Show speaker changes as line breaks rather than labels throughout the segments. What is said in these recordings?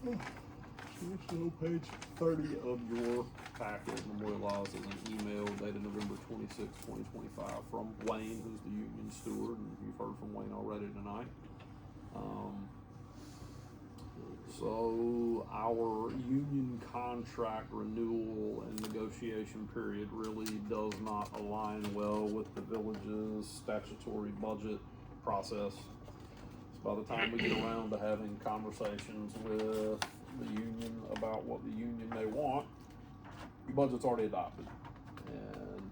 So page 30 of your packet memorializes an email dated November 26, 2025 from Wayne, who's the union steward, and you've heard from Wayne already tonight. So our union contract renewal and negotiation period really does not align well with the village's statutory budget process. So by the time we get around to having conversations with the union about what the union may want, the budget's already adopted. And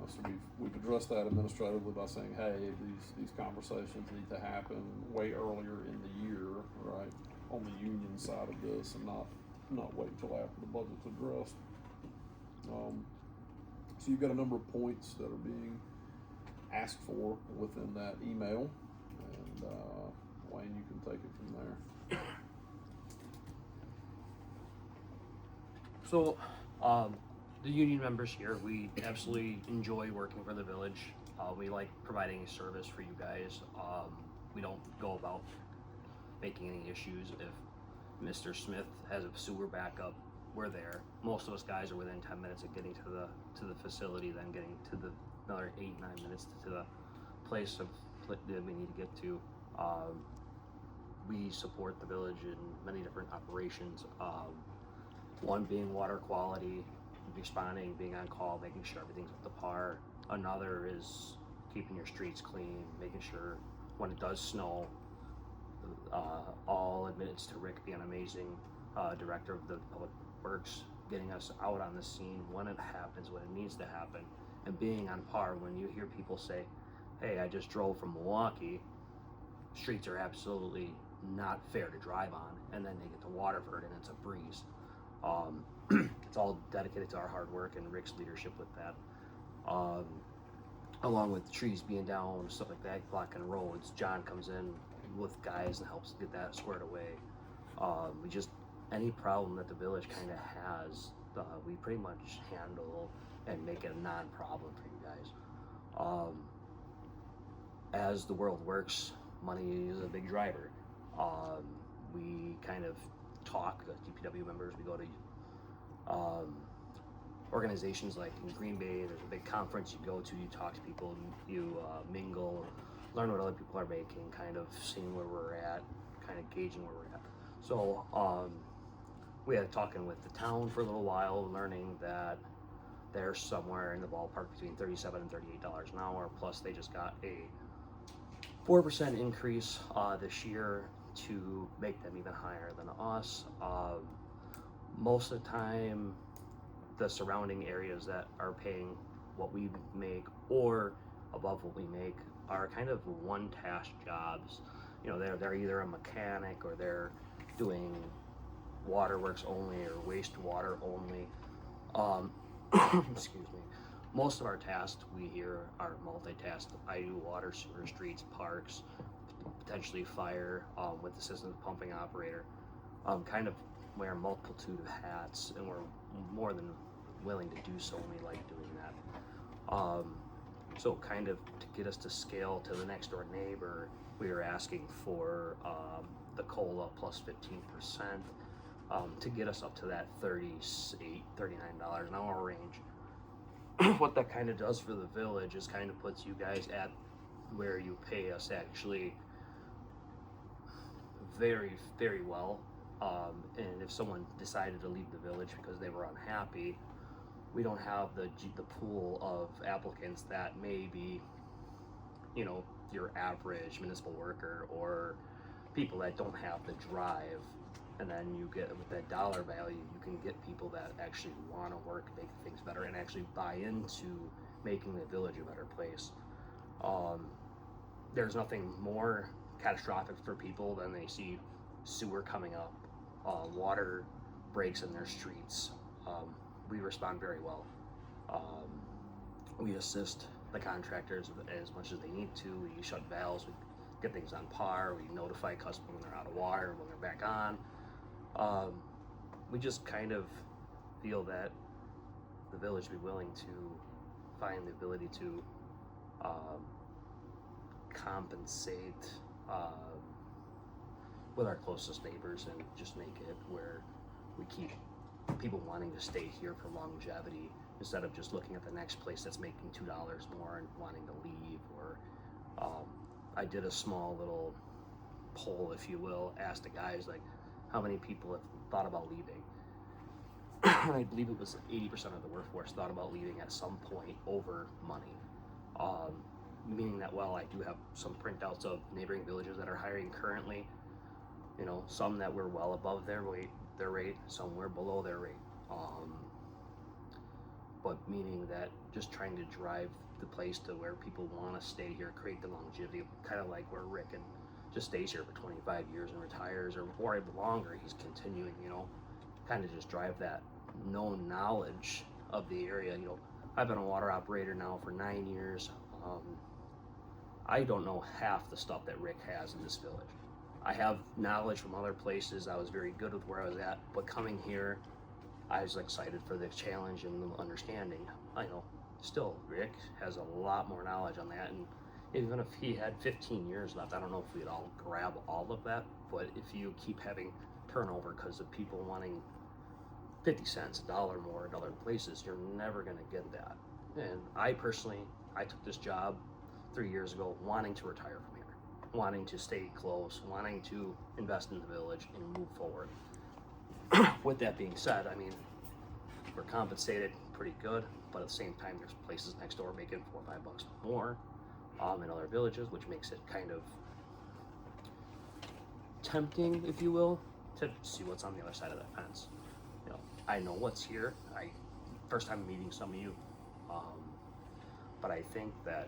so we've addressed that administratively by saying, hey, these conversations need to happen way earlier in the year, right? On the union side of this, and not wait until after the budget's addressed. So you've got a number of points that are being asked for within that email, and Wayne, you can take it from there.
So, the union members here, we absolutely enjoy working for the village. We like providing a service for you guys. We don't go about making any issues. If Mr. Smith has a sewer backup, we're there. Most of us guys are within 10 minutes of getting to the facility, then getting to another 8-9 minutes to the place that we need to get to. We support the village in many different operations. One being water quality, responding, being on call, making sure everything's up to par. Another is keeping your streets clean, making sure when it does snow, all admittance to Rick being an amazing director of the public works, getting us out on the scene when it happens, when it needs to happen, and being on par. When you hear people say, hey, I just drove from Milwaukee, streets are absolutely not fair to drive on, and then they get to Waterford and it's a breeze. It's all dedicated to our hard work and Rick's leadership with that. Along with trees being down, stuff like that, blocking roads, John comes in with guys and helps get that squared away. We just, any problem that the village kind of has, we pretty much handle and make it a non-problem for you guys. As the world works, money is a big driver. We kind of talk, DPW members, we go to organizations like in Green Bay, there's a big conference you go to, you talk to people, you mingle, learn what other people are making, kind of seeing where we're at, kind of gauging where we're at. So we had talking with the town for a little while, learning that they're somewhere in the ballpark between $37 and $38 an hour, plus they just got a 4% increase this year to make them even higher than us. Most of the time, the surrounding areas that are paying what we make or above what we make are kind of one-task jobs. You know, they're either a mechanic or they're doing waterworks only or wastewater only. Excuse me. Most of our tasks we hear are multitasked. I do water, sewer, streets, parks, potentially fire with assistant pumping operator. Kind of wear a multitude of hats, and we're more than willing to do so, and we like doing that. So kind of to get us to scale to the next door neighbor, we are asking for the COLA plus 15% to get us up to that $38, $39 an hour range. What that kind of does for the village is kind of puts you guys at where you pay us actually very, very well. And if someone decided to leave the village because they were unhappy, we don't have the pool of applicants that may be, you know, your average municipal worker or people that don't have the drive. And then you get, with that dollar value, you can get people that actually want to work, make things better, and actually buy into making the village a better place. There's nothing more catastrophic for people than they see sewer coming up, water breaks in their streets. We respond very well. We assist the contractors as much as they need to. We shut valves, we get things on par, we notify customers when they're out of water, when they're back on. We just kind of feel that the village would be willing to find the ability to compensate with our closest neighbors and just make it where we keep people wanting to stay here for longevity instead of just looking at the next place that's making $2 more and wanting to leave. Or I did a small little poll, if you will, asked the guys like how many people have thought about leaving. And I believe it was 80% of the workforce thought about leaving at some point over money. Meaning that, well, I do have some printouts of neighboring villages that are hiring currently, you know, some that were well above their rate, some were below their rate. But meaning that just trying to drive the place to where people want to stay here, create the longevity, kind of like where Rick and just stays here for 25 years and retires, or even longer, he's continuing, you know, kind of just drive that known knowledge of the area. You know, I've been a water operator now for 9 years. I don't know half the stuff that Rick has in this village. I have knowledge from other places. I was very good with where I was at, but coming here, I was excited for the challenge and the understanding. I know, still, Rick has a lot more knowledge on that, and even if he had 15 years left, I don't know if we'd all grab all of that, but if you keep having turnover because of people wanting 50 cents, $1 more in other places, you're never gonna get that. And I personally, I took this job 3 years ago wanting to retire from here, wanting to stay close, wanting to invest in the village and move forward. With that being said, I mean, we're compensated pretty good, but at the same time, there's places next door making $4 or $5 more in other villages, which makes it kind of tempting, if you will, to see what's on the other side of that fence. You know, I know what's here. First time meeting some of you, but I think that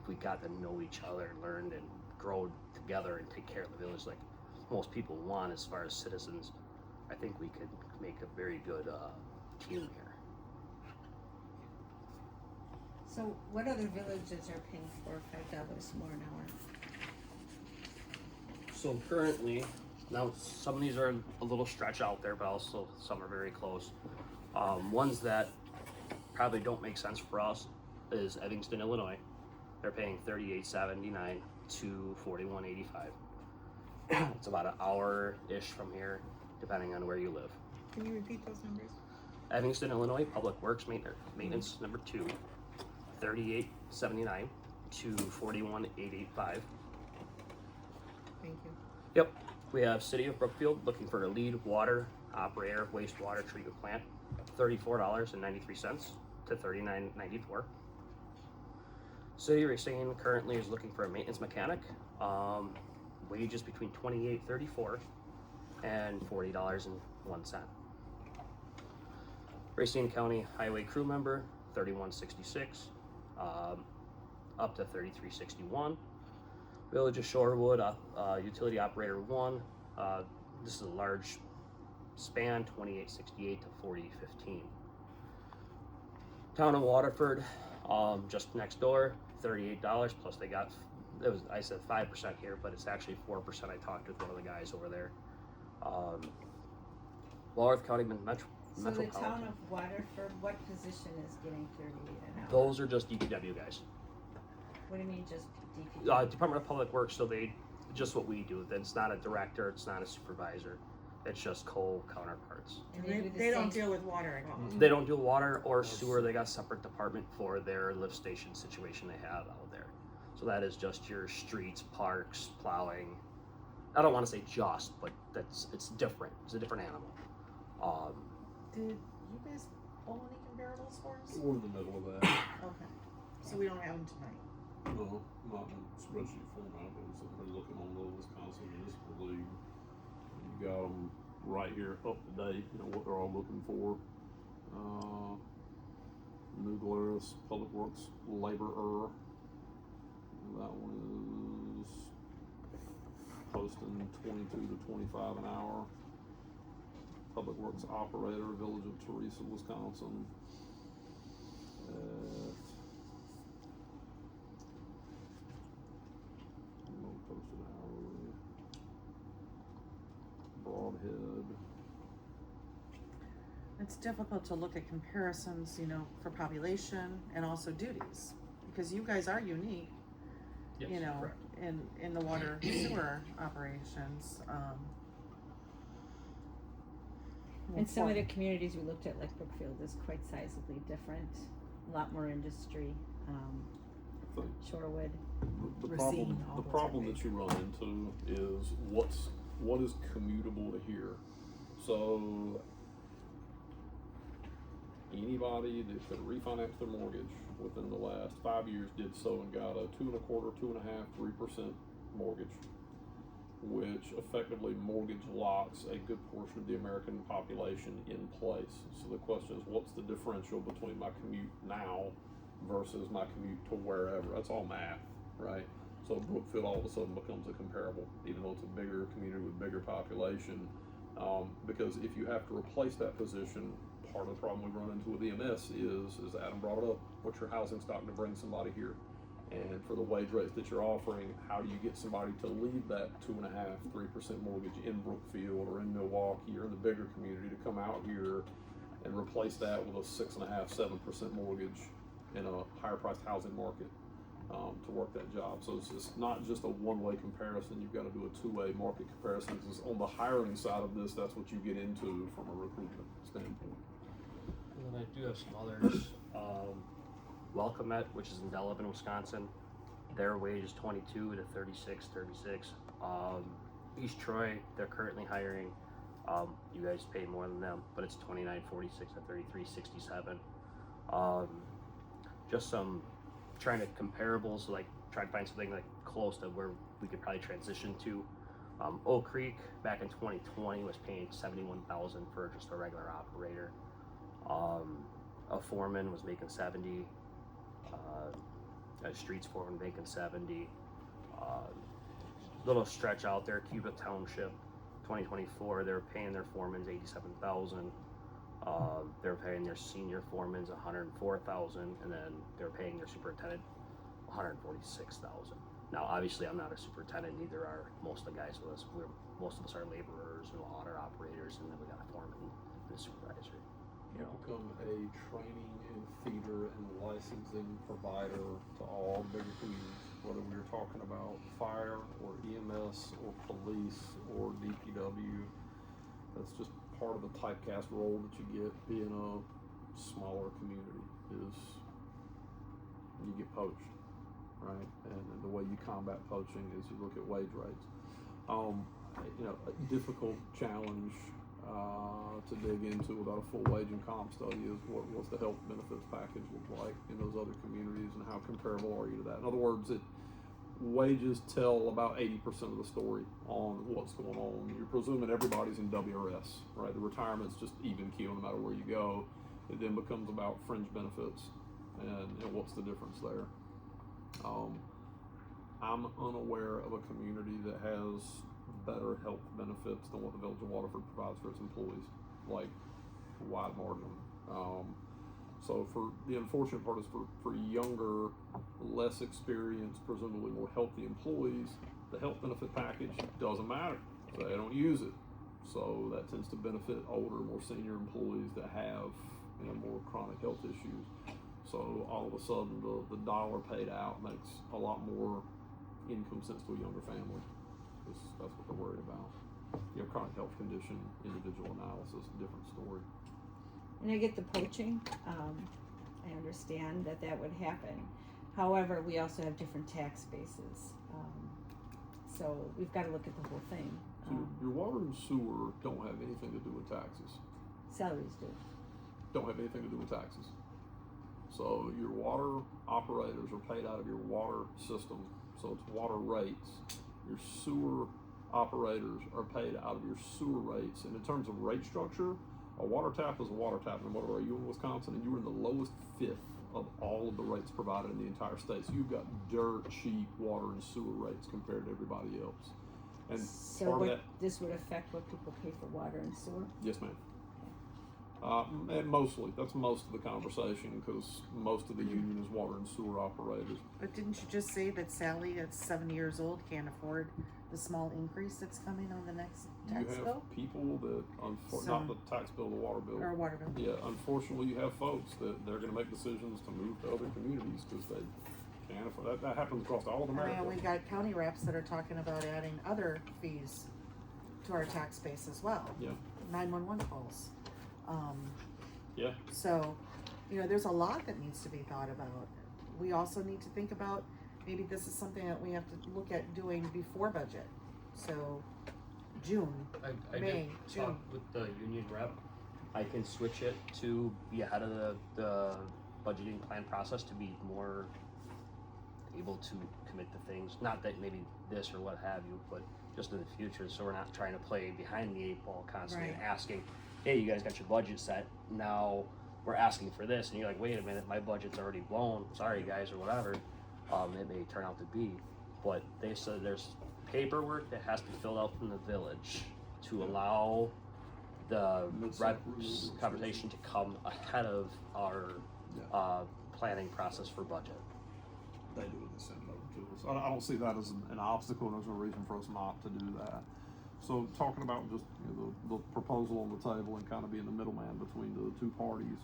we got to know each other, learned and grow together and take care of the village like most people want as far as citizens. I think we could make a very good team here.
So what other villages are paying $4 or $5 more an hour?
So currently, now some of these are a little stretch out there, but also some are very close. Ones that probably don't make sense for us is Evanston, Illinois. They're paying $38.79 to $41.85. It's about an hour-ish from here, depending on where you live.
Can you repeat those numbers?
Evanston, Illinois, Public Works Maintenance number 2, $38.79 to $41.885.
Thank you.
Yep. We have City of Brookfield looking for a lead water operator wastewater treatment plant, $34.93 to $39.94. City of Racine currently is looking for a maintenance mechanic. Wages between $28.34 and $40.01. Racine County Highway crew member, $31.66 up to $33.61. Village of Shorewood utility operator 1. This is a large span, $28.68 to $40.15. Town of Waterford, just next door, $38 plus they got, I said 5% here, but it's actually 4%. I talked with one of the guys over there. Walworth County Metro.
So the town of Waterford, what position is getting 38 an hour?
Those are just DPW guys.
What do you mean just DPW?
Department of Public Works, so they, just what we do. It's not a director, it's not a supervisor. It's just co-counterparts.
And
They don't deal with water at all.
They don't do water or sewer. They got a separate department for their lift station situation they have out there. So that is just your streets, parks, plowing. I don't want to say just, but it's different. It's a different animal.
Did you guys pull any comparables for us?
We're in the middle of that.
Okay. So we don't have them tonight.
No, not in spreadsheet format, but we're sitting there looking on the Wisconsin Municipal League. You got them right here up to date, you know, what they're all looking for. New Glarus Public Works laborer. That one is posting 22 to 25 an hour. Public Works operator, Village of Teresa, Wisconsin. Posted hourly. Broadhead.
It's difficult to look at comparisons, you know, for population and also duties, because you guys are unique.
Yes,
you know,
correct.
in the water sewer operations,
And some of the communities we looked at, like Brookfield, is quite sizably different, a lot more industry,
So
Shorewood.
the
We're
problem,
seeing all
the
those
problem
updates.
that you run into is what is commutable to here. So anybody that could refinance their mortgage within the last 5 years did so and got a 2.25, 2.5, 3% mortgage, which effectively mortgage locks a good portion of the American population in place. So the question is, what's the differential between my commute now versus my commute to wherever? That's all math, right? So Brookfield all of a sudden becomes a comparable, even though it's a bigger community with bigger population. Because if you have to replace that position, part of the problem we run into with EMS is Adam brought it up, what's your housing stock to bring somebody here? And for the wage rates that you're offering, how do you get somebody to leave that 2.5, 3% mortgage in Brookfield or in Milwaukee or in the bigger community to come out here and replace that with a 6.5, 7% mortgage in a higher priced housing market to work that job? So it's not just a one-way comparison. You've got to do a two-way market comparison. Because on the hiring side of this, that's what you get into from a recruitment standpoint.
And then I do have some others. Welcome which is in Delavan, Wisconsin. Their wage is 22 to 36. East Troy, they're currently hiring. You guys pay more than them, but it's 29.46 to 33.67. Just some trying to comparables, like try to find something like close to where we could probably transition to. Oak Creek back in 2020 was paying $71,000 for just a regular operator. A foreman was making 70. A streets foreman making 70. Little stretch out there, Cuba Township, 2024, they're paying their foremans $87,000. They're paying their senior foremans $104,000, and then they're paying their superintendent $146,000. Now, obviously, I'm not a superintendent. Neither are most of the guys with us. Most of us are laborers and water operators, and then we got a foreman and a supervisor.
You become a training and feeder and licensing provider to all bigger communities, whether we're talking about fire or EMS or police or DPW. That's just part of the typecast role that you get being a smaller community is you get poached, right? And the way you combat poaching is you look at wage rates. A difficult challenge to dig into without a full wage and comp study is what's the health benefits package look like in those other communities and how comparable are you to that? In other words, wages tell about 80% of the story on what's going on. You're presuming everybody's in WRS, right? The retirement's just even keel no matter where you go. It then becomes about fringe benefits and what's the difference there. I'm unaware of a community that has better health benefits than what the Village of Waterford provides for its employees, like wide margin. So for the unfortunate part is for younger, less experienced, presumably more healthy employees, the health benefit package doesn't matter. They don't use it. So that tends to benefit older, more senior employees that have more chronic health issues. So all of a sudden the dollar paid out makes a lot more income sense to a younger family. That's what they're worried about. You have chronic health condition, individual analysis, different story.
And I get the poaching. I understand that would happen. However, we also have different tax bases. So we've got to look at the whole thing.
So your water and sewer don't have anything to do with taxes.
Salaries do.
Don't have anything to do with taxes. So your water operators are paid out of your water system. So it's water rates. Your sewer operators are paid out of your sewer rates. And in terms of rate structure, a water tap is a water tap. No matter where you in Wisconsin, and you're in the lowest fifth of all of the rates provided in the entire state. So you've got dirt cheap water and sewer rates compared to everybody else. And
So
part of that,
this would affect what people pay for water and sewer?
yes, ma'am. And mostly, that's most of the conversation because most of the union is water and sewer operators.
But didn't you just say that Sally, that's 70 years old, can't afford the small increase that's coming on the next tax
You have
bill?
people that, not the tax bill, the water bill.
Or water bill?
Yeah, unfortunately, you have folks that they're going to make decisions to move to other communities because they Can't afford, that happens across all of
I
America.
mean, we got county reps that are talking about adding other fees to our tax base as well.
Yeah.
911 calls.
Yeah.
So, you know, there's a lot that needs to be thought about. We also need to think about, maybe this is something that we have to look at doing before budget. So, June,
I
May,
did
June.
talk with the union rep. I can switch it to be ahead of the budgeting plan process to be more able to commit to things. Not that maybe this or what have you, but just in the future, so we're not trying to play behind the 8 ball constantly and
Right.
asking, hey, you guys got your budget set, now we're asking for this, and you're like, wait a minute, my budget's already blown, sorry guys, or whatever it may turn out to be. But they said there's paperwork that has to be filled out from the village to allow the
Mid-cycle
reps
renewal.
conversation to come ahead of our planning process for budget.
They do it, they send it over to us. I don't see that as an obstacle, and there's no reason for us not to do that. So talking about just, you know, the proposal on the table and kind of being the middleman between the two parties,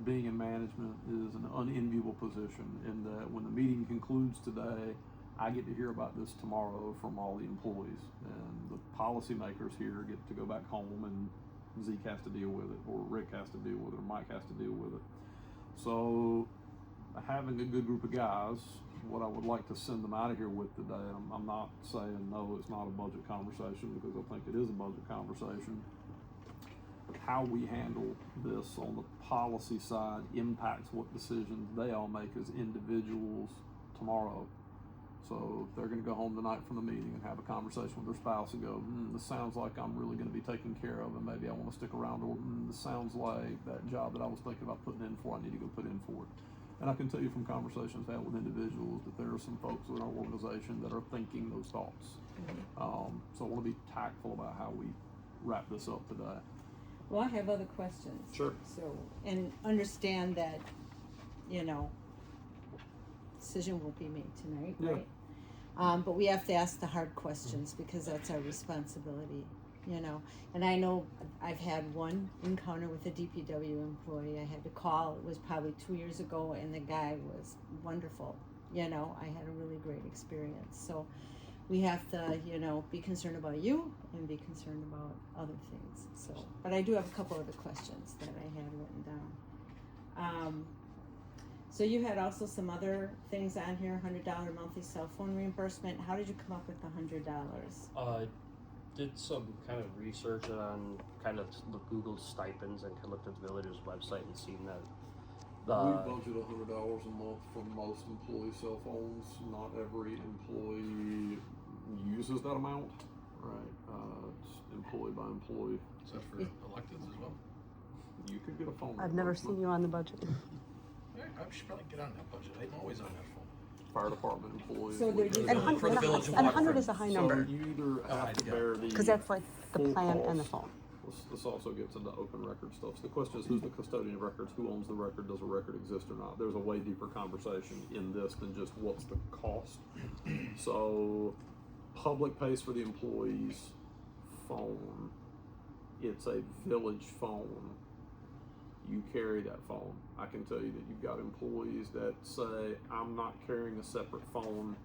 being in management is an unenviable position in that when the meeting concludes today, I get to hear about this tomorrow from all the employees, and the policymakers here get to go back home, and Zeke has to deal with it, or Rick has to deal with it, or Mike has to deal with it. So having a good group of guys, what I would like to send them out of here with today, and I'm not saying no, it's not a budget conversation, because I think it is a budget conversation. How we handle this on the policy side impacts what decisions they all make as individuals tomorrow. So if they're gonna go home tonight from the meeting and have a conversation with their spouse and go, this sounds like I'm really gonna be taken care of, and maybe I wanna stick around, or this sounds like that job that I was thinking about putting in for, I need to go put in for it. And I can tell you from conversations I had with individuals that there are some folks in our organization that are thinking those thoughts. So I wanna be tactful about how we wrap this up today.
Well, I have other questions.
Sure.
So, and understand that, you know, decision won't be made tonight,
Yeah.
right? But we have to ask the hard questions because that's our responsibility, you know. And I know I've had one encounter with a DPW employee. I had to call, it was probably 2 years ago, and the guy was wonderful. You know, I had a really great experience. So we have to, you know, be concerned about you and be concerned about other things. So, but I do have a couple other questions that I had written down. So you had also some other things on here, $100 monthly cell phone reimbursement. How did you come up with the $100?
Did some kind of research on kind of Google stipends and kind of looked at the village's website and seen that
We budget $100 a month for most employee cell phones. Not every employee uses that amount, right? It's employee by employee.
Is that for electeds as well?
You could get a phone.
I've never seen you on the budget.
Yeah, I should probably get on that budget. I'm always on that phone.
Fire department employees.
So they're
would-
just-
And
For the
100,
village of
and
Waterford.
100 is a high
So
number,
you either have to
yeah.
bear the.
because that's like the
full
plan and the
cost.
phone.
This also gets into open record stuff. So the question is, who's the custodian of records? Who owns the record? Does a record exist or not? There's a way deeper conversation in this than just what's the cost. So, public pays for the employee's phone. It's a village phone. You carry that phone. I can tell you that you've got employees that say, I'm not carrying a separate phone,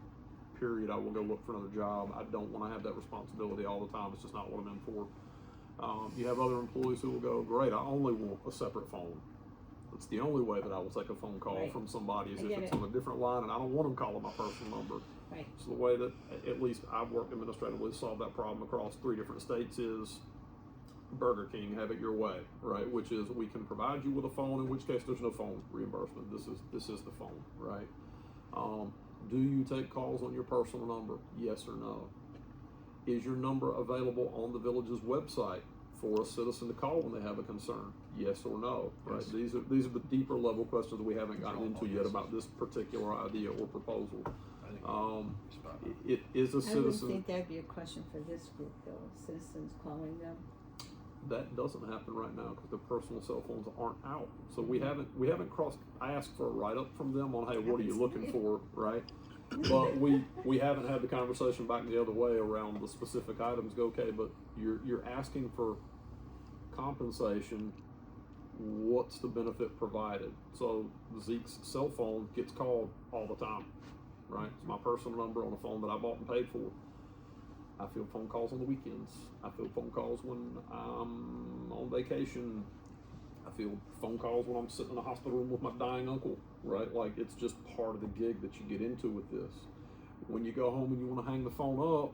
period. I will go look for another job. I don't want to have that responsibility all the time. It's just not what I'm in for. You have other employees who will go, great, I only want a separate phone. It's the only way that I will take a phone call
Right.
from somebody is
I
if
get
it's
it.
on a different line and I don't want them calling my personal number.
Right.
So the way that at least I've worked administratively to solve that problem across 3 different states is Burger King, have it your way, right? Which is we can provide you with a phone, in which case there's no phone reimbursement. This is the phone, right? Do you take calls on your personal number? Yes or no? Is your number available on the village's website for a citizen to call when they have a concern? Yes or no? Right.
Yes.
These are the deeper level questions we haven't gotten
all
into yet
yes.
about this particular idea or proposal.
I think spot on.
It is a
I wouldn't
citizen.
think that'd be a question for this group though, citizens calling them.
That doesn't happen right now because the personal cell phones aren't out. So we haven't crossed. I asked for a write up from them on, hey, what are you looking for, right? But we haven't had the conversation back the other way around the specific items. Go, okay, but you're asking for compensation what's the benefit provided? So Zeke's cell phone gets called all the time, right? It's my personal number on a phone that I bought and paid for. I feel phone calls on the weekends. I feel phone calls when I'm on vacation. I feel phone calls when I'm sitting in a hospital room with my dying uncle, right? Like, it's just part of the gig that you get into with this. When you go home and you want to hang the phone up,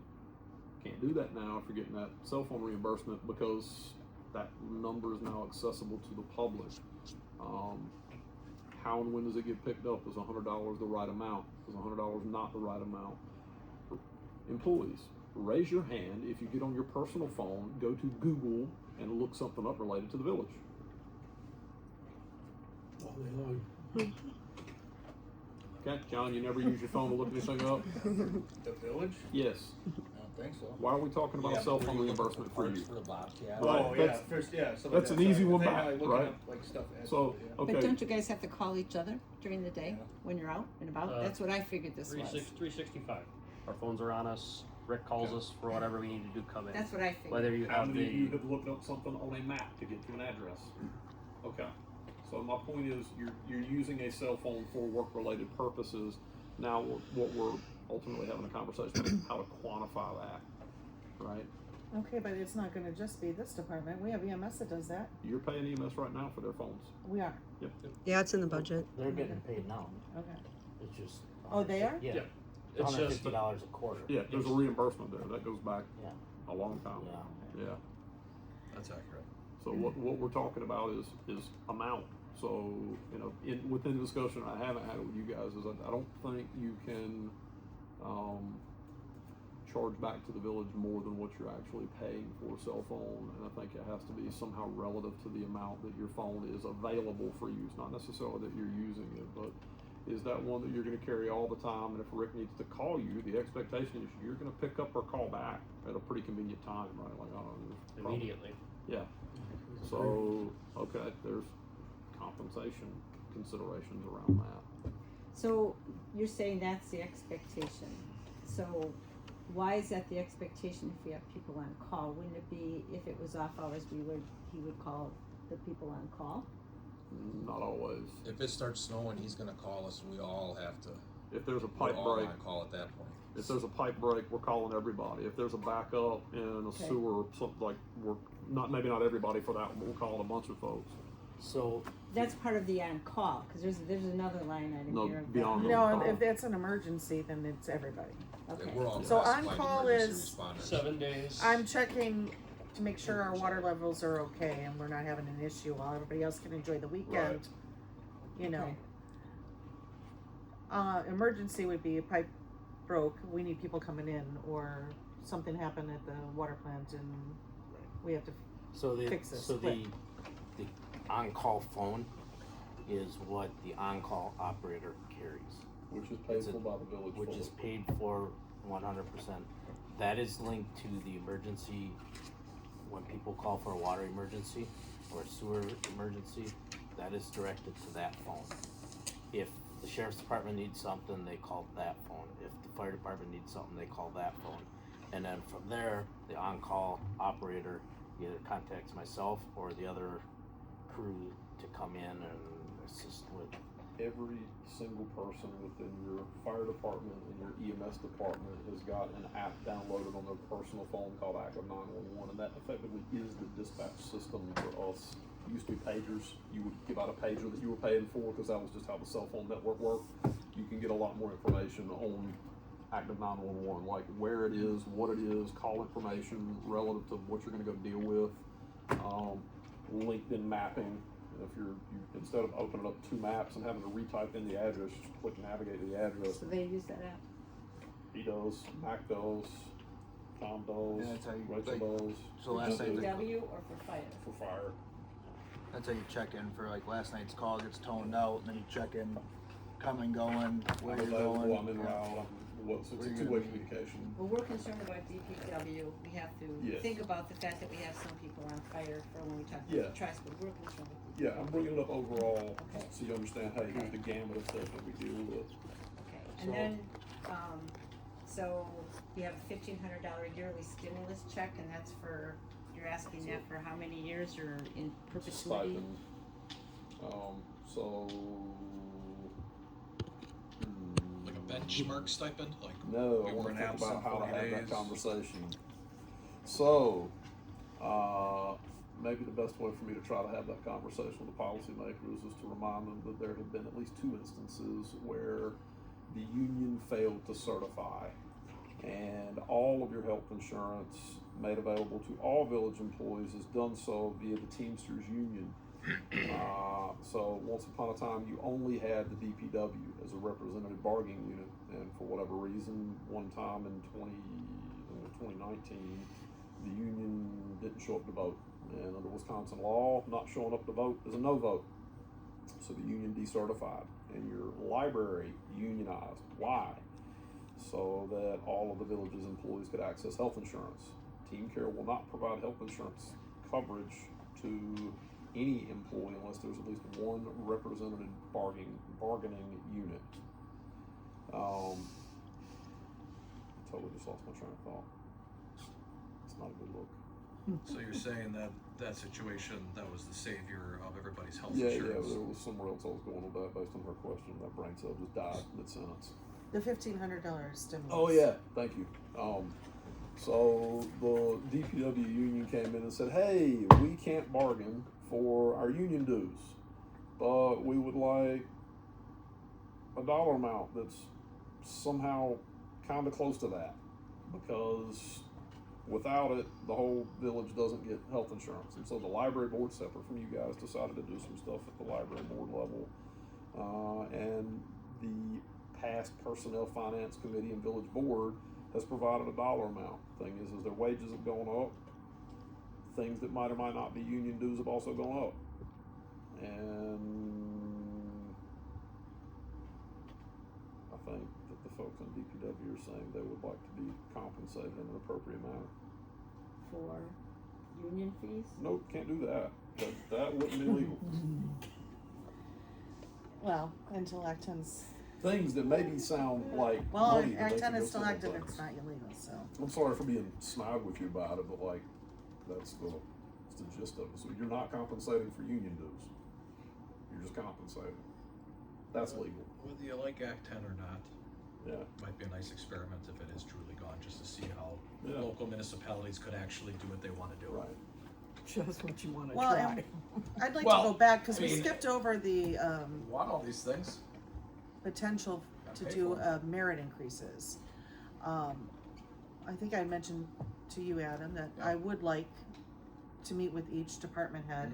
can't do that now if you're getting that cell phone reimbursement, because that number is now accessible to the public. How and when does it get picked up? Is $100 the right amount? Is $100 not the right amount? Employees, raise your hand if you get on your personal phone, go to Google and look something up related to the village.
All day long.
Okay, John, you never use your phone to look anything up?
The village?
Yes.
I don't think so.
Why are we talking about
Yeah,
cell
but
phone
we're looking
reimbursement for you?
For the Bobcat.
Right,
Oh, yeah,
that's-
first, yeah. some of
that's
that
an easy
stuff.
one
They
back,
looking
right?
up, like, stuff.
So,
yeah.
But
okay,
don't you guys have to call each other during the day
Yeah.
when you're out and about?
Uh,
That's what I figured this was.
365. Our phones are on us. Rick calls us for whatever we need to do. Come in.
That's what I figured.
Whether you
how
have
many of you
the
have looked up something on a map to get to an address? Okay, so my point is, you're using a cell phone for work-related purposes. Now, what we're ultimately having a conversation about is how to quantify that, right?
Okay, but it's not gonna just be this department. We have EMS that does that.
You're paying EMS right now for their phones.
We are.
Yeah, it's in the budget.
They're getting paid now.
Okay.
It's just.
Oh, they are?
Yeah.
Yeah.
it's just
$150 a quarter.
Yeah, there's a reimbursement there. That goes back
Yeah.
a long time.
Yeah.
Yeah.
That's accurate.
So what we're talking about is amount. So, you know, within the discussion I haven't had it with you guys is I don't think you can charge back to the village more than what you're actually paying for a cell phone, and I think it has to be somehow relative to the amount that your phone is available for use. Not necessarily that you're using it, but is that one that you're going to carry all the time? And if Rick needs to call you, the expectation is you're going to pick up or call back at a pretty convenient time, right? Like, I don't know, probably-
immediately.
Yeah. So, okay, there's compensation considerations around that.
So you're saying that's the expectation. So why is that the expectation if we have people on call? Wouldn't it be if it was off hours, he would call the people on call?
Not always.
If it starts snowing, he's gonna call us, and we all have to.
If there's a
We're
pipe
all
break,
on call at that point.
if there's a pipe break, we're calling everybody. If there's a backup in a
Okay.
sewer, something like, we're not, maybe not everybody for that one, but we're calling a bunch of folks.
So,
That's part of the on call, cause there's another line item
No,
here. of
beyond
that.
the-
No,
call.
if it's an emergency, then it's everybody.
Okay.
We're all
So
classified
on-call
emergency
is-
responders.
7 days.
I'm checking to make sure our water levels are okay and we're not having an issue while everybody else can enjoy the weekend.
Right.
You know.
Okay.
Emergency would be a pipe broke, we need people coming in, or something happened at the water plant and we have to, Fix this quick.
the on-call phone is what the on-call operator carries,
Which is
It's
paid
a-
for by the village.
which is paid for 100%. That is linked to the emergency, when people call for a water emergency or sewer emergency, that is directed to that phone. If the sheriff's department needs something, they call that phone. If the fire department needs something, they call that phone. And then from there, the on-call operator either contacts myself or the other crew to come in and assist with.
Every single person within your fire department and your EMS department has got an app downloaded on their personal phone called Active 911, and that effectively is the dispatch system for us. It used to be pagers. You would give out a pager that you were paying for because that was just how the cell phone network worked. You can get a lot more information on Active 911, like where it is, what it is, call information relative to what you're going to go deal with. LinkedIn mapping. If you instead of opening up two maps and having to retype in the address, just click navigate to the address.
So they use that app.
He does, Mac does, Tom does,
Yeah, that's how you-
Rachel does.
So last
For
night,
DPW or for fire?
For fire.
that's how you check in for like last night's call gets toned out, and then you check in, coming, going, where
I'm
you're
available,
going.
I'm en route, it's
Where
a
you
two-way
gonna be?
communication.
Well, we're concerned about DPW. We have to
Yes.
think about the fact that we have some people on fire for when we talk about
Yeah.
the trust, but we're concerned with
Yeah, I'm bringing it up overall,
Okay.
so you understand, hey, here's the gamut of stuff that we deal with.
Okay,
So-
and then, so we have a $1,500 yearly stimulus check, and that's for, you're asking that for how many years or in perpetuity?
Stipend. So.
Like a benchmark stipend, like
No,
we
I want
weren't
to think
absent
about how to
40
have that
days.
conversation. So, maybe the best way for me to try to have that conversation with the policymakers is to remind them that there have been at least 2 instances where the union failed to certify, and all of your health insurance made available to all village employees is done so via the Teamsters Union. So once upon a time, you only had the DPW as a representative bargaining unit, and for whatever reason, one time in 2019, the union didn't show up to vote. And under Wisconsin law, not showing up to vote is a no vote. So the union decertified, and your library unionized. Why? So that all of the village's employees could access health insurance. Team Care will not provide health insurance coverage to any employee unless there's at least one represented bargaining unit. Totally just lost my train of thought. It's not a good look.
So you're saying that that situation, that was the savior of everybody's health
Yeah,
insurance?
there was somewhere else I was going with that based on her question. That brain cell just died mid-sentence.
The $1,500 stimulus.
Oh yeah, thank you. So the DPW union came in and said, "Hey, we can't bargain for our union dues, but we would like a dollar amount that's somehow kind of close to that, because without it, the whole village doesn't get health insurance." And so the library board, separate from you guys, decided to do some stuff at the library board level, and the past personnel finance committee and village board has provided a dollar amount. Thing is their wages have gone up. Things that might or might not be union dues have also gone up. And I think that the folks in DPW are saying they would like to be compensated in an appropriate manner.
For union fees?
Nope, can't do that. That wouldn't be legal.
Well, until Act 10's,
Things that maybe sound like
well,
money that
Act
they
10
can
is
go
still
sell
active,
things.
it's not illegal, so.
I'm sorry for being snide with you about it, but like, that's the gist of it. So you're not compensating for union dues. You're just compensating. That's legal.
Whether you like Act 10 or not,
Yeah.
might be a nice experiment if it is truly gone, just to see how
Yeah.
local municipalities could actually do what they want to do.
Right.
Just what you wanna
Well,
try.
I'd like
Well,
to go back, cause
I
we
mean-
skipped over the,
Want all these things?
potential to
Gotta pay
do,
for 'em.
merit increases. I think I mentioned to you, Adam, that
Yeah.
I would like to meet with each department head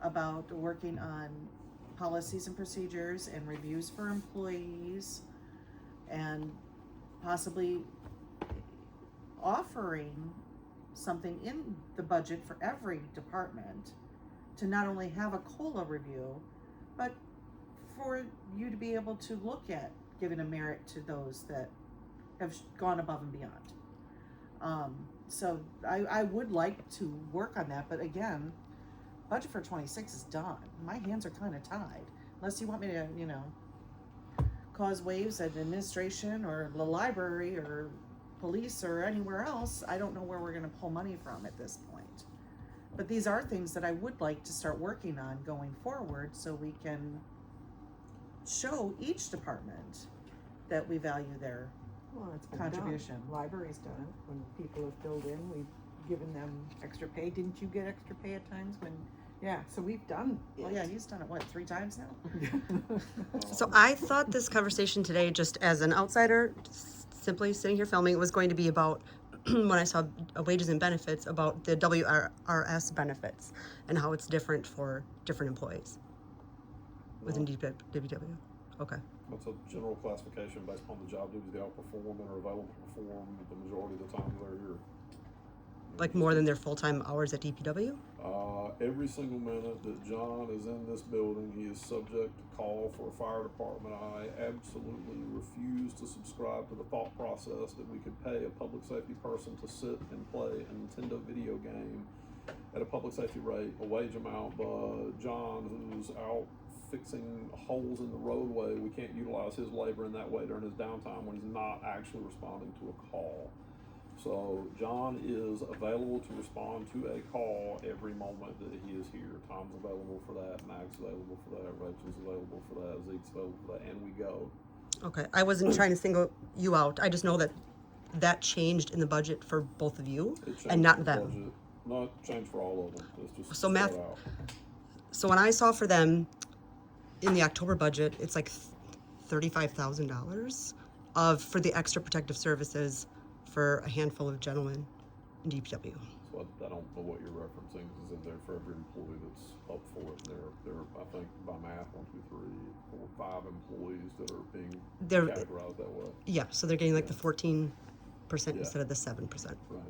about working on policies and procedures and reviews for employees, and possibly offering something in the budget for every department to not only have a COLA review, but for you to be able to look at giving a merit to those that have gone above and beyond. So I would like to work on that, but again, budget for 26 is done. My hands are kind of tied, unless you want me to, cause waves at administration or the library or police or anywhere else. I don't know where we're gonna pull money from at this point. But these are things that I would like to start working on going forward, so we can show each department that we value their
Well, it's been
contribution.
done. Library's done it. When people have filled in, we've given them extra pay. Didn't you get extra pay at times when, yeah, so we've done it.
Well, yeah, he's done it, what, 3 times now?
So I thought this conversation today, just as an outsider, simply sitting here filming, was going to be about when I saw wages and benefits, about the WRS benefits and how it's different for different employees within DPW. Okay.
That's a general classification based upon the job duties they all perform and are available to perform the majority of the time they're here.
Like more than their full-time hours at DPW?
Every single minute that John is in this building, he is subject to call for a fire department. I absolutely refuse to subscribe to the thought process that we could pay a public safety person to sit and play a Nintendo video game at a public safety rate, a wage amount, but John, who's out fixing holes in the roadway, we can't utilize his labor in that way during his downtime when he's not actually responding to a call. So John is available to respond to a call every moment that he is here. Tom's available for that, Mac's available for that, Rachel's available for that, Zeke's available for that, and we go.
Okay, I wasn't trying to single you out. I just know that changed in the budget for both of you
It changed
and not
the
them.
budget. No, it changed for all of them. It's just
So math-
spread out.
So when I saw for them in the October budget, it's like $35,000 for the extra protective services for a handful of gentlemen in DPW.
So I don't know what you're referencing, is in there for every employee that's up for it. There are, I think, by math, 1, 2, 3, 4, 5 employees that are being
They're
categorized that way.
yeah, so they're getting like the 14%
Yeah.
instead of the 7%.
Right.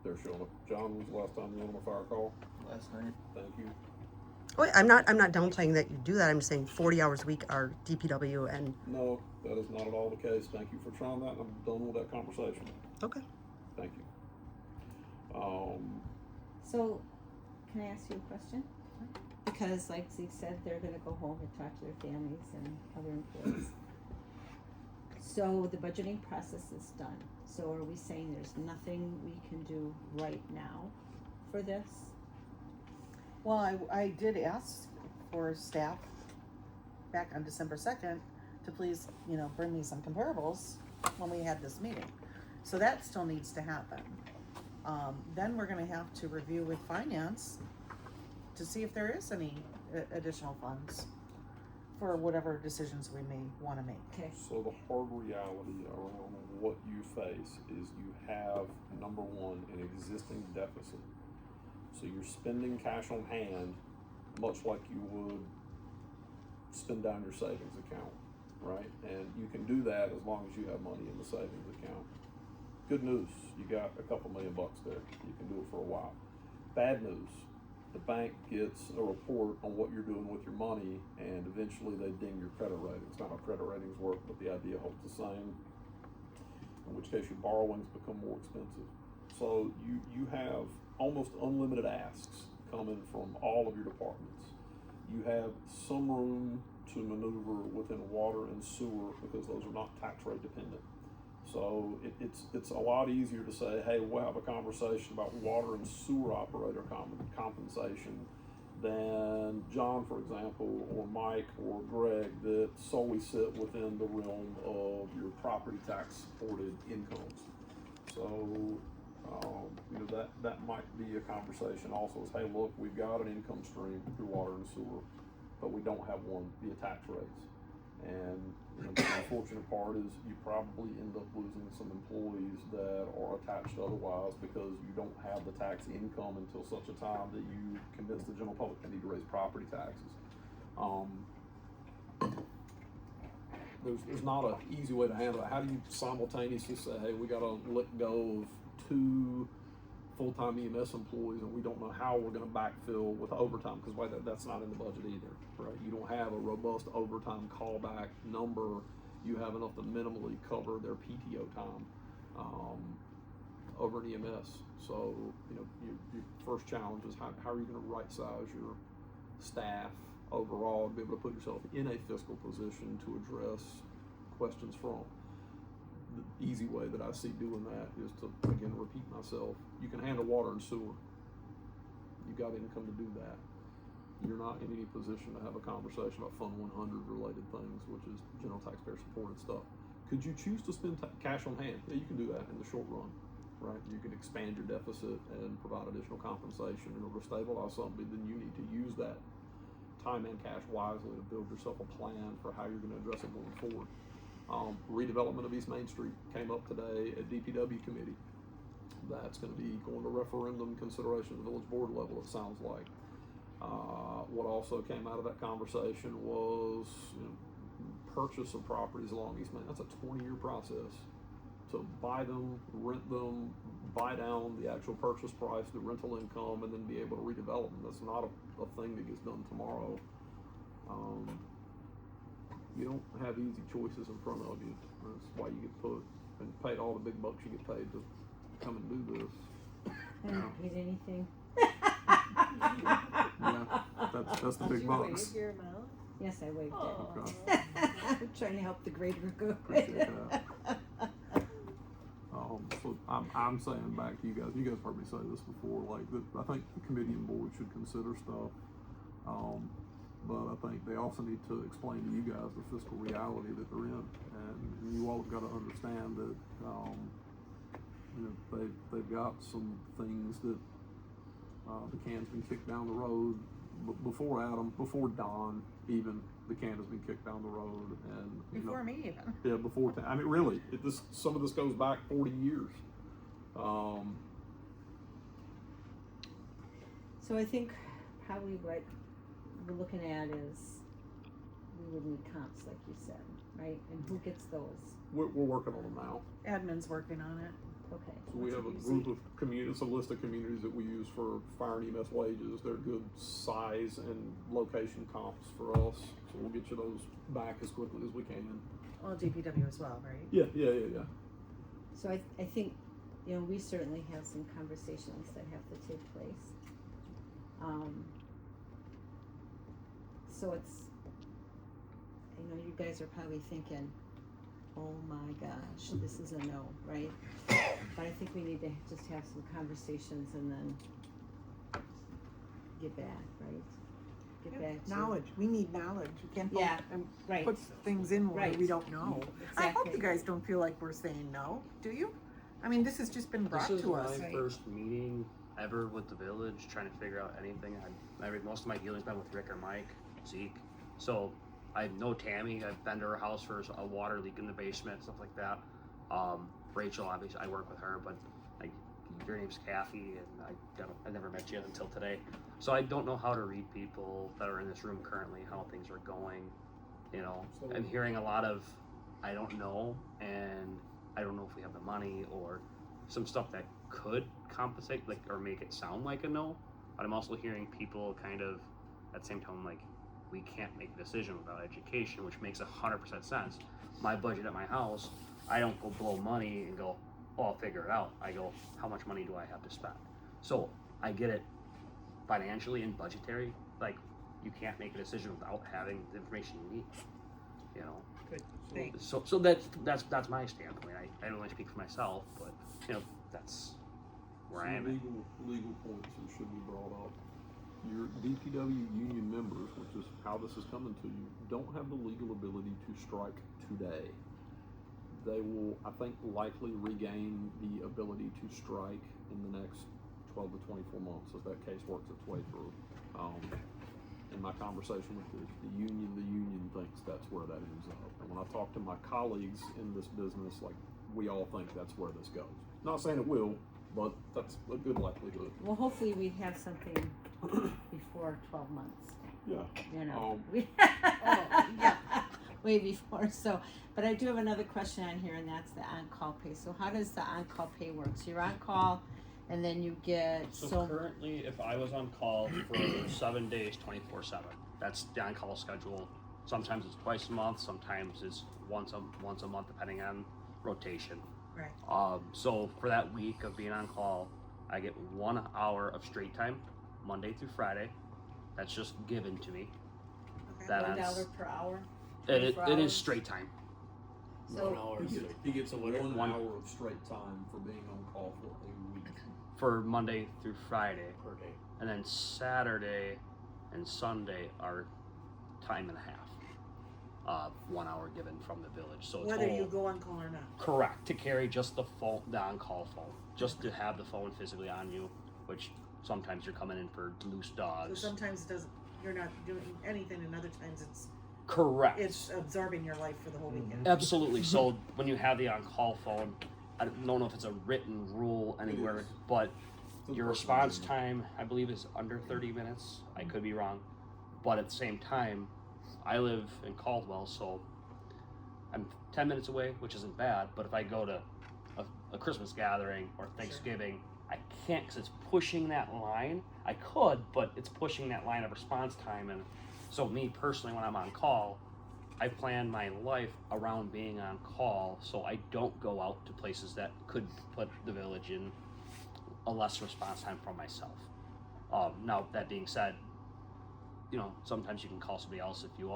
They're showing up. John, was the last time you were on a fire call?
Last night.
Thank you.
Oh, I'm not downplaying that you do that. I'm just saying 40 hours a week are DPW and
No, that is not at all the case. Thank you for trying that, and I'm done with that conversation.
okay.
Thank you.
So, can I ask you a question? Because like Zeke said, they're gonna go home and talk to their families and other employees. So the budgeting process is done. So are we saying there's nothing we can do right now for this?
Well, I did ask for staff back on December 2nd to please, bring me some comparables when we had this meeting. So that still needs to happen. Then we're gonna have to review with finance to see if there is any additional funds for whatever decisions we may wanna make.
Okay.
So the hard reality around what you face is you have, number one, an existing deficit. So you're spending cash on hand, much like you would spend down your savings account, right? And you can do that as long as you have money in the savings account. Good news, you got a couple $1 million there. You can do it for a while. Bad news, the bank gets a report on what you're doing with your money, and eventually they ding your credit rating. It's not how credit ratings work, but the idea holds the same, in which case your borrowings become more expensive. So you have almost unlimited asks coming from all of your departments. You have some room to maneuver within water and sewer because those are not tax rate dependent. So it's a lot easier to say, hey, we'll have a conversation about water and sewer operator compensation than John, for example, or Mike or Greg that solely sit within the realm of your property tax supported incomes. So that might be a conversation also is, hey, look, we've got an income stream through water and sewer, but we don't have one via tax rates. And the unfortunate part is you probably end up losing some employees that are attached otherwise because you don't have the tax income until such a time that you convince the general public they need to raise property taxes. There's not an easy way to handle it. How do you simultaneously say, hey, we gotta let go of 2 full-time EMS employees and we don't know how we're gonna backfill with overtime, because that's not in the budget either, right? You don't have a robust overtime callback number. You have enough to minimally cover their PTO time over an EMS. So, your first challenge is how are you gonna right-size your staff overall and be able to put yourself in a fiscal position to address questions from. The easy way that I see doing that is to, again, repeat myself. You can handle water and sewer. You got income to do that. You're not in any position to have a conversation about Fund 100 related things, which is general taxpayer supported stuff. Could you choose to spend cash on hand? Yeah, you can do that in the short run, right? You can expand your deficit and provide additional compensation in order to stabilize something, then you need to use that time and cash wisely to build yourself a plan for how you're going to address it going forward. Redevelopment of East Main Street came up today at DPW committee. That's going to be going to referendum consideration at the village board level, it sounds like. What also came out of that conversation was purchase of properties along East Main. That's a 20-year process to buy them, rent them, buy down the actual purchase price, the rental income, and then be able to redevelop them. That's not a thing that gets done tomorrow. You don't have easy choices in front of you. That's why you get put and paid all the big bucks you get paid to come and do this.
I don't get anything.
Yeah, that's the big bucks.
your amount?
Yes, I waved
Okay.
it. I'm trying to help the greater good.
Appreciate that. So I'm saying back to you guys have heard me say this before, like, I think the committee and board should consider stuff. But I think they also need to explain to you guys the fiscal reality that they're in, and you all have got to understand that, you know, they've got some things that, the can's been kicked down the road, before Don even, the can has been kicked down the road, and, you
Before
know,
me even.
yeah, before, I mean, really, some of this goes back 40 years.
So I think probably what we're looking at is we would need comps, like you said, right? And who gets those?
We're working on them now.
Admin's working on it.
Okay.
So we have a group of communities, a list of communities that we use for fire and EMS wages. They're good size and location comps for us. So we'll get you those back as quickly as we can.
Well, DPW as well, right?
Yeah.
So I think, you know, we certainly have some conversations that have to take place. So it's, you know, you guys are probably thinking, oh my gosh, this is a no, right? But I think we need to just have some conversations and then get back, right? Get back to
Knowledge, we need knowledge, we can't
Yeah, right.
put things in where
Right.
we don't know. I hope
Exactly.
you guys don't feel like we're saying no, do you? I mean, this has just been brought
This is
to us.
my first meeting ever with the village, trying to figure out anything. Most of my dealing's been with Rick or Mike, Zeke. So I know Tammy. I've been to her house for a water leak in the basement, stuff like that. Rachel, obviously, I work with her, but your name's Kathy, and I never met you until today. So I don't know how to read people that are in this room currently, how things are going. You know, I'm hearing a lot of, I don't know, and I don't know if we have the money, or some stuff that could compensate, like, or make it sound like a no. But I'm also hearing people kind of, at the same time, like, we can't make a decision without education, which makes 100% sense. My budget at my house, I don't go blow money and go, oh, I'll figure it out. I go, how much money do I have to spend? So I get it financially and budgetary. Like, you can't make a decision without having the information you need. You know.
Good, thanks.
So that's my standpoint. I don't only speak for myself, but you know, that's where I am at.
Legal points that should be brought up. Your DPW union members, which is how this is coming to you, don't have the legal ability to strike today. They will, I think, likely regain the ability to strike in the next 12 to 24 months as that case works its way through. In my conversation with the union thinks that's where that ends up. And when I talk to my colleagues in this business, like, we all think that's where this goes. Not saying it will, but that's a good likelihood.
Well, hopefully we'd have something before 12 months,
Yeah.
you know.
yeah.
Way before, so, but I do have another question on here, and that's the on-call pay. So how does the on-call pay work? So you're on call, and then you get,
So currently, if I was on call for 7 days, 24/7, that's the on-call schedule. Sometimes it's twice a month, sometimes it's once a month, depending on rotation.
Right.
So for that week of being on call, I get 1 hour of straight time, Monday through Friday. That's just given to me.
Okay.
That's-
$1 per hour.
It
24
is
hours?
straight time.
So
He gets one
One-
hour of straight time for being on call for a week.
For Monday through Friday,
Per day.
and then Saturday and Sunday are time and a half. 1 hour given from the village. So
Whether
total,
you go on call or not.
correct, to carry just the phone, the on-call phone, just to have the phone physically on you, which sometimes you're coming in for loose
So
dogs.
sometimes you're not doing anything, and other times
Correct.
it's absorbing your life for the whole weekend.
Absolutely. So when you have the on-call phone, I don't know if it's a written rule anywhere,
is.
but
It's
your
a
response
personal
time, I believe, is under 30 minutes. I could be wrong. But at the same time, I live in Caldwell, so I'm 10 minutes away, which isn't bad. But if I go to a Christmas gathering or Thanksgiving, I can't because it's pushing that line. I could, but it's pushing that line of response time. And so me personally, when I'm on call, I plan my life around being on call, so I don't go out to places that could put the village in a less response time for myself. Now, that being said, you know, sometimes you can call somebody else if you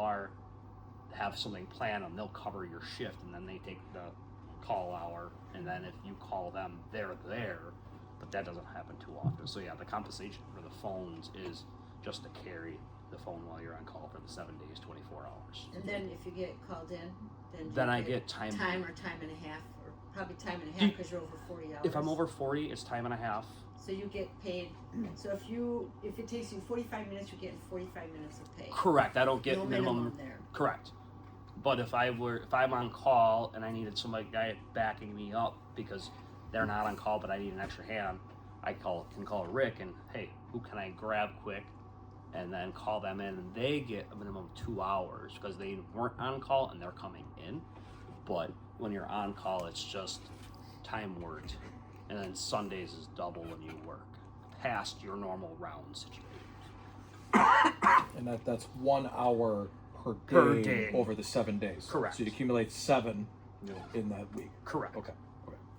have something planned and they'll cover your shift, and then they take the call hour, and then if you call them, they're there, but that doesn't happen too often. So yeah, the compensation for the phones is just to carry the phone while you're on call for the 7 days, 24 hours.
And then if you get called in, then
Then I get time.
time or time and a half, or probably time and a
Do-
half because you're over 40 hours.
If I'm over 40, it's time and a half.
So you get paid. So if it takes you 45 minutes, you're getting 45 minutes of pay.
Correct. I don't get
No
minimum.
there.
Correct. But if I'm on call and I needed somebody guy backing me up because they're not on call, but I need an extra hand, I can call Rick and, hey, who can I grab quick, and then call them in, and they get a minimum 2 hours because they weren't on call and they're coming in. But when you're on call, it's just time worked, and then Sundays is double when you work past your normal round situation.
And that's 1 hour per
Per
day,
day.
over the 7 days.
Correct.
So you accumulate 7 in that week.
Correct.
Okay.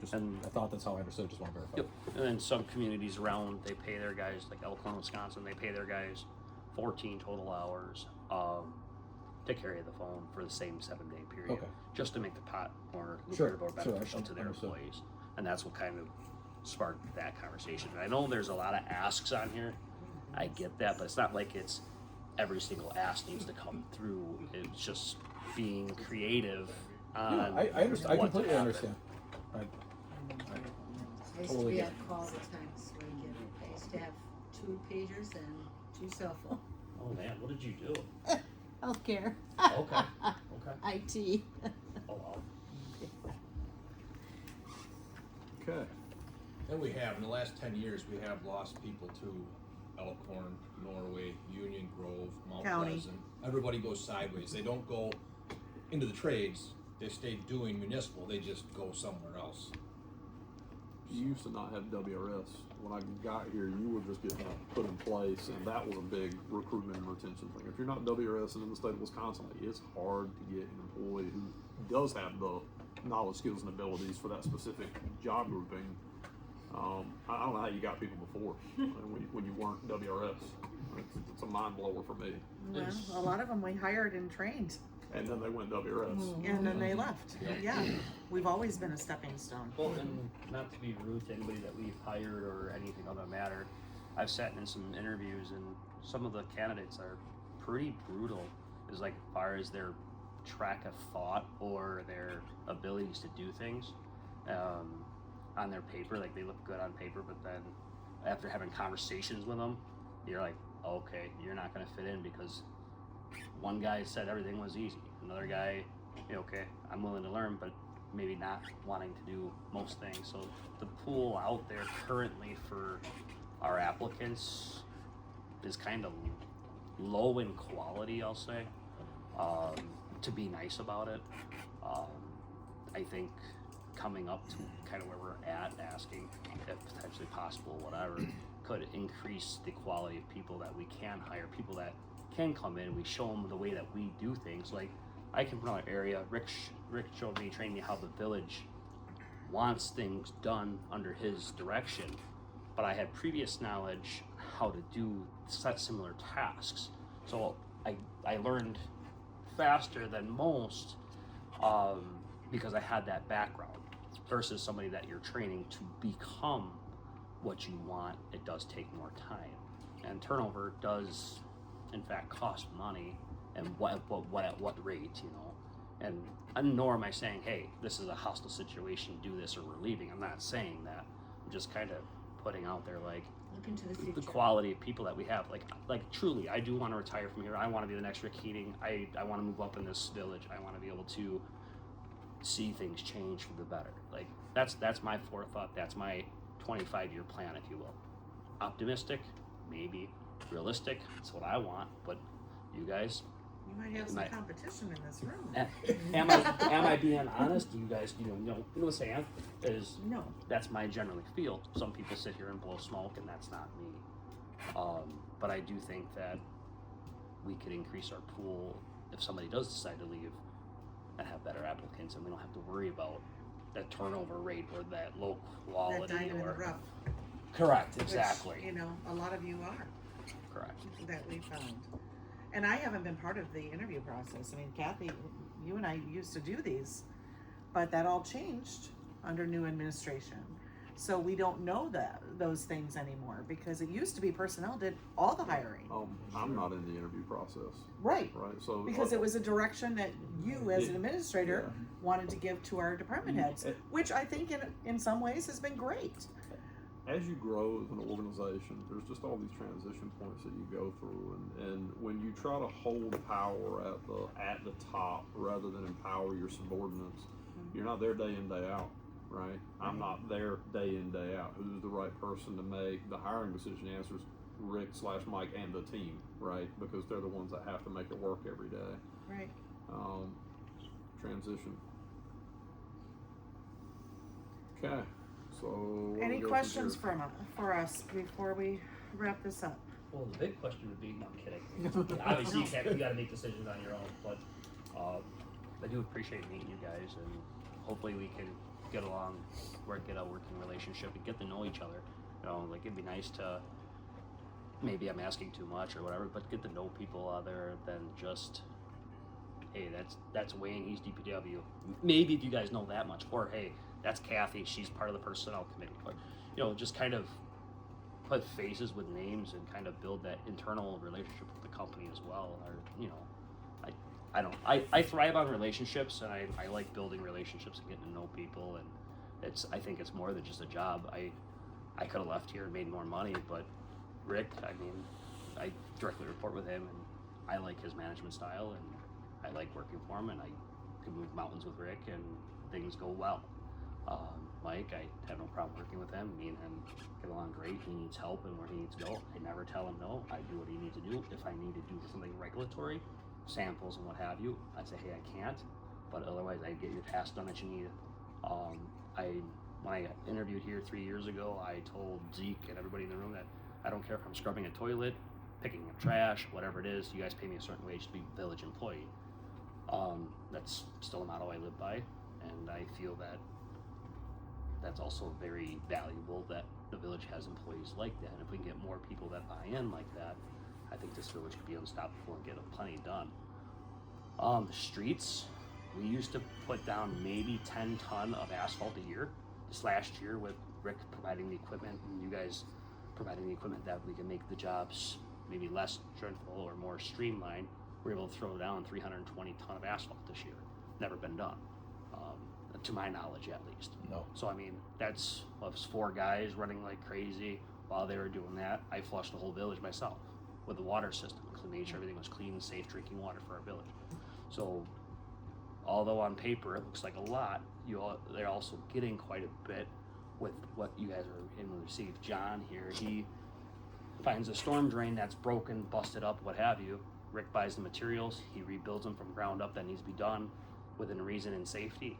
Just,
And-
I thought that's how I understood. Just want to verify.
Yep. And then some communities around, they pay their guys, like Elkhorn, Wisconsin, they pay their guys 14 total hours to carry the phone for the same 7-day period,
Okay.
just to make the pot more
Sure,
lucrative or
sure,
beneficial to their
understood.
employees. And that's what kind of sparked that conversation. And I know there's a lot of asks on here. I get that, but it's not like it's every single ask needs to come through. It's just being creative on
Yeah, I understand. I
what to
completely
happen.
understand.
I used to
Totally
be
get
on call all the time, so I used to have 2 pagers and 2 cell phones.
Oh man, what did you do?
Healthcare.
Okay. Okay.
IT.
Oh wow.
Okay.
And we have, in the last 10 years, we have lost people to Elkhorn, Norway, Union Grove, Mount
County.
Pleasant. Everybody goes sideways. They don't go into the trades. They stay doing municipal. They just go somewhere else.
You used to not have WRS. When I got here, you were just getting put in place, and that was a big recruitment and retention thing. If you're not WRS and in the state of Wisconsin, it's hard to get an employee who does have the knowledge, skills, and abilities for that specific job grouping. I don't know how you got people before when you weren't WRS. It's a mind blower for me.
Well, a lot of them we hired and trained,
And then they went WRS.
and then they left. Yeah, we've always been a stepping stone.
Well, and not to be rude to anybody that we've hired or anything of that matter, I've sat in some interviews and some of the candidates are pretty brutal, as like as far as their track of thought or their abilities to do things on their paper. Like they look good on paper, but then after having conversations with them, you're like, okay, you're not going to fit in because one guy said everything was easy. Another guy, okay, I'm willing to learn, but maybe not wanting to do most things. So the pool out there currently for our applicants is kind of low in quality, I'll say, to be nice about it. I think coming up to kind of where we're at, asking if potentially possible, whatever, could increase the quality of people that we can hire, people that can come in. We show them the way that we do things. Like I come from another area. Rick showed me, trained me how the village wants things done under his direction, but I had previous knowledge how to do similar tasks. So I learned faster than most because I had that background versus somebody that you're training to become what you want. It does take more time, and turnover does in fact cost money, and at what rate, and nor am I saying, hey, this is a hostile situation, do this or we're leaving. I'm not saying that. I'm just kind of putting out there like
Look into the future.
the quality of people that we have. Like truly, I do want to retire from here. I want to be the next Rick Keating. I want to move up in this village. I want to be able to see things change for the better. Like that's my forethought. That's my 25-year plan, if you will. Optimistic, maybe. Realistic, that's what I want. But you guys,
You might have some
Might-
competition in this room.
am I being honest? You guys, you know what I'm saying? Is
No.
that's my generally feel. Some people sit here and blow smoke, and that's not me. But I do think that we could increase our pool if somebody does decide to leave and have better applicants, and we don't have to worry about that turnover rate or that low
That
quality
diamond in the
or
rough.
correct,
which,
exactly,
you know, a lot of you are,
correct.
that we found. And I haven't been part of the interview process. I mean, Kathy, you and I used to do these, but that all changed under new administration. So we don't know those things anymore, because it used to be personnel did all the hiring.
I'm not in the interview process,
Right.
right? So
Because it was a direction that you as an administrator wanted to give to our department heads, which I think in some ways has been great.
as you grow as an organization, there's just all these transition points that you go through, and when you try to hold power at the top rather than empower your subordinates, you're not there day in, day out, right? I'm not there day in, day out. Who's the right person to make the hiring decision? The answer is Rick/Mike and the team, right? Because they're the ones that have to make it work every day.
Right.
Transition. Okay, so where
Any
we go from
questions
here?
for us before we wrap this up?
Well, the big question would be, no, I'm kidding. Obviously, you gotta make decisions on your own, but, I do appreciate meeting you guys, and hopefully we can get along, get a working relationship, and get to know each other. You know, like, it'd be nice to, maybe I'm asking too much or whatever, but get to know people other than just, hey, that's Wayne, he's DPW. Maybe if you guys know that much, or hey, that's Kathy, she's part of the personnel committee. But, you know, just kind of put faces with names and kind of build that internal relationship with the company as well. Or, you know, I thrive on relationships, and I like building relationships and getting to know people, and I think it's more than just a job. I could have left here and made more money, but Rick, I mean, I directly report with him, and I like his management style, and I like working for him, and I can move mountains with Rick, and things go well. Mike, I have no problem working with him. Me and him get along great. He needs help and where he needs to go, I never tell him no. I do what he needs to do. If I need to do something regulatory, samples and what have you, I say, hey, I can't, but otherwise I get your task done that you need. When I interviewed here 3 years ago, I told Zeke and everybody in the room that I don't care if I'm scrubbing a toilet, picking up trash, whatever it is, you guys pay me a certain wage to be a village employee. That's still a motto I live by, and I feel that that's also very valuable that the village has employees like that. And if we can get more people that buy in like that, I think this village could be unstoppable and get plenty done. The streets, we used to put down maybe 10 ton of asphalt a year. This last year, with Rick providing the equipment and you guys providing the equipment that we can make the jobs maybe less dreadful or more streamlined, we're able to throw down 320 ton of asphalt this year. Never been done, to my knowledge at least.
No.
So I mean, that's us 4 guys running like crazy. While they were doing that, I flushed the whole village myself with the water system, because made sure everything was clean and safe drinking water for our village. So although on paper it looks like a lot, they're also getting quite a bit with what you guys are able to receive. John here, he finds a storm drain that's broken, busted up, what have you. Rick buys the materials, he rebuilds them from ground up. That needs to be done within reason and safety.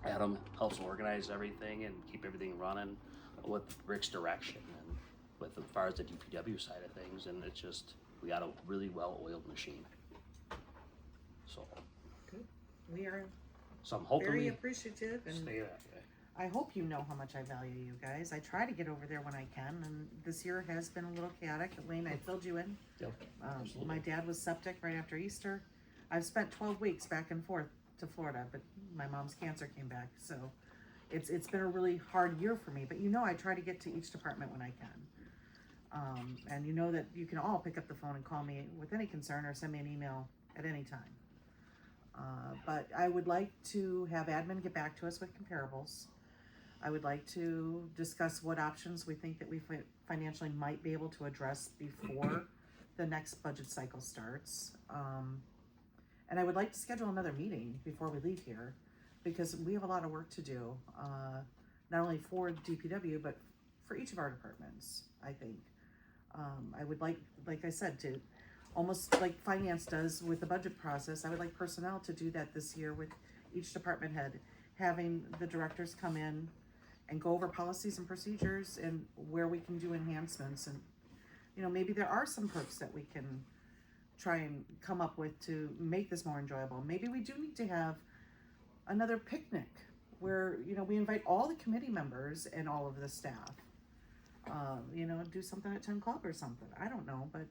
Adam helps organize everything and keep everything running with Rick's direction and with as far as the DPW side of things. And it's just, we got a really well-oiled machine. So
We are
I'm hoping
very
we
appreciative, and
stay that way.
I hope you know how much I value you guys. I try to get over there when I can, and this year has been a little chaotic. Wayne, I filled you in.
Yep,
My
absolutely.
dad was septic right after Easter. I've spent 12 weeks back and forth to Florida, but my mom's cancer came back, so it's been a really hard year for me. But you know, I try to get to each department when I can, and you know that you can all pick up the phone and call me with any concern or send me an email at any time. But I would like to have admin get back to us with comparables. I would like to discuss what options we think that we financially might be able to address before the next budget cycle starts. And I would like to schedule another meeting before we leave here, because we have a lot of work to do, not only for DPW, but for each of our departments, I think. I would like I said, to almost like finance does with the budget process, I would like personnel to do that this year with each department head, having the directors come in and go over policies and procedures and where we can do enhancements. And, you know, maybe there are some perks that we can try and come up with to make this more enjoyable. Maybe we do need to have another picnic where, you know, we invite all the committee members and all of the staff. You know, do something at 10 Club or something. I don't know, but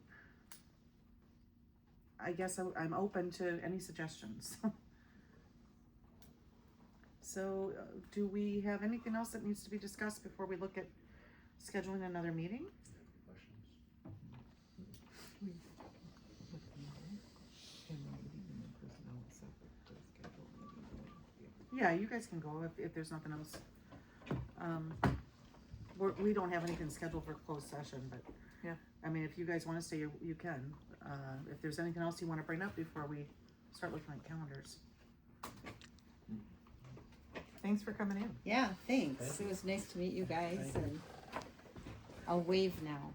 I guess I'm open to any suggestions. so do we have anything else that needs to be discussed before we look at scheduling another meeting? Yeah, you guys can go if there's nothing else. We don't have anything scheduled for closed session, but
Yeah.
I mean, if you guys wanna stay, you can. If there's anything else you wanna bring up before we start looking at calendars.
Thanks for coming in.
Yeah, thanks. It was nice to meet you guys, and I'll wave now.